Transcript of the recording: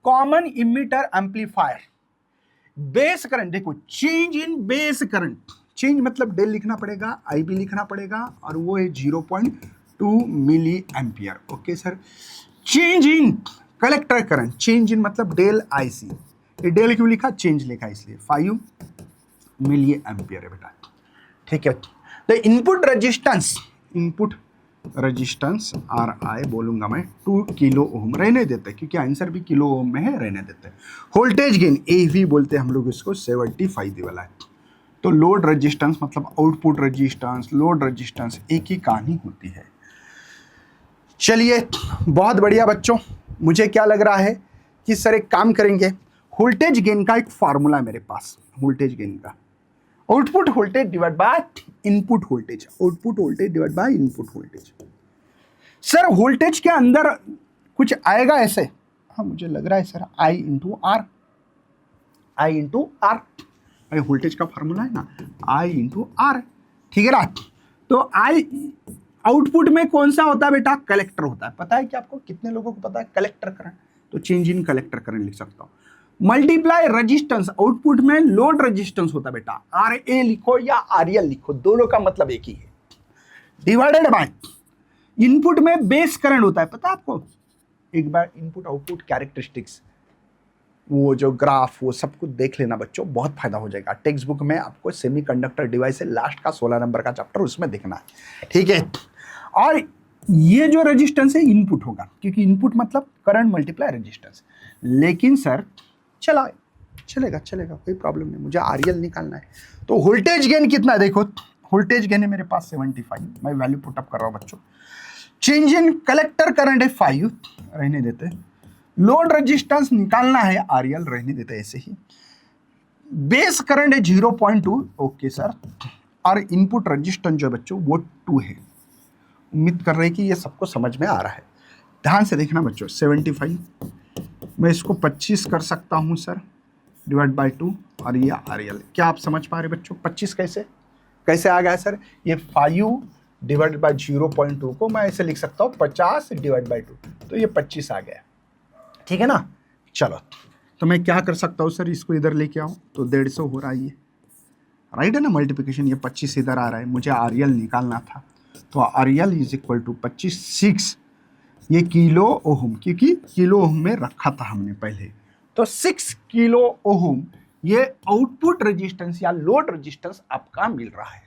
Common emitter amplifier, base current, देखो change in base current, change मतलब del लिखना पड़ेगा, IB लिखना पड़ेगा, और वो है 0.2 milli ampere. Okay sir. Change in collector current, change in मतलब डेल IC, ये डेल क्यों लिखा, चेंज लिखा इसलिए 5 मिली एम्पियर है बेटा। ठीक है। तो input resistance, input resistance RI बोलूंगा मैं 2 किलो ओम, रहने देते हैं क्योंकि आंसर भी किलो ओम में है, रहने देते हैं। वोल्टेज गेन AV बोलते हैं हम लोग इसको, 75 वाला है। तो लोड रेजिस्टेंस मतलब आउटपुट रेजिस्टेंस, लोड रेजिस्टेंस एक ही कहानी होती है। चलिए बहुत बढ़िया बच्चों, मुझे क्या लग रहा है कि सर एक काम करेंगे, वोल्टेज गेन का एक फार्मूला है मेरे पास, वोल्टेज गेन का, output voltage divide by input voltage, output voltage divide by input voltage. Sir voltage के अंदर कुछ आएगा ऐसे, हाँ मुझे लग रहा है sir I into R, I into R, voltage का फार्मूला है ना I इंटू आर, ठीक है ना। तो I आउटपुट में कौन सा होता है बेटा, कलेक्टर होता है। पता है कि आपको, कितने लोगों को पता है कलेक्टर करंट, तो चेंज इन कलेक्टर करंट लिख सकता हूं। मल्टीप्लाई रेजिस्टेंस, आउटपुट में लोड रेजिस्टेंस होता है बेटा, RA लिखो या RL लिखो, दोनों का मतलब एक ही है, डिवाइडेड बाय इनपुट में बेस करंट होता है। पता है आपको, एक बार इनपुट आउटपुट कैरेक्टरिस्टिक्स, वो जो ग्राफ, वो सब कुछ देख लेना बच्चों, बहुत फायदा हो जाएगा। टेक्स्ट बुक में आपको सेमीकंडक्टर डिवाइस है, लास्ट का 16 नंबर का चैप्टर, उसमें देखना है, ठीक है। और ये जो रेजिस्टेंस है इनपुट होगा, क्योंकि इनपुट मतलब करंट मल्टीप्लाई रेजिस्टेंस। लेकिन सर चलेगा, कोई प्रॉब्लम नहीं, मुझे RL निकालना है। तो वोल्टेज गेन कितना है, देखो वोल्टेज गेन है मेरे पास 75, मैं वैल्यू पुट अप कर रहा हूं बच्चों। चेंज इन कलेक्टर करंट है 5, रहने देते। लोड रेजिस्टेंस निकालना है, RL रहने देते ऐसे ही। बेस करंट है 0.2, ओके सर। और इनपुट रेजिस्टेंस जो है बच्चों वो 2 है। उम्मीद कर रहे हैं कि ये सबको समझ में आ रहा है। ध्यान से देखना बच्चों, 75 मैं इसको 25 कर सकता हूं सर, डिवाइड बाय 2, और ये RL। क्या आप समझ पा रहे बच्चों, 25 कैसे आ गया सर, ये 5 डिवाइड बाय 0.2 को मैं ऐसे लिख सकता हूँ 50 डिवाइड बाय 2, तो ये 25 आ गया, ठीक है ना। चलो तो मैं क्या कर सकता हूँ सर, इसको इधर लेके आऊँ तो 150 हो रहा है, ये राइट है ना मल्टीप्लिकेशन, ये 25 इधर आ रहा है, मुझे RL निकालना था, तो RL इज इक्वल टू 25, ये किलो ओम, क्योंकि किलो ओम में रखा था हमने पहले, तो 6 किलो ओम ये आउटपुट रेजिस्टेंस या लोड रेजिस्टेंस आपका मिल रहा है।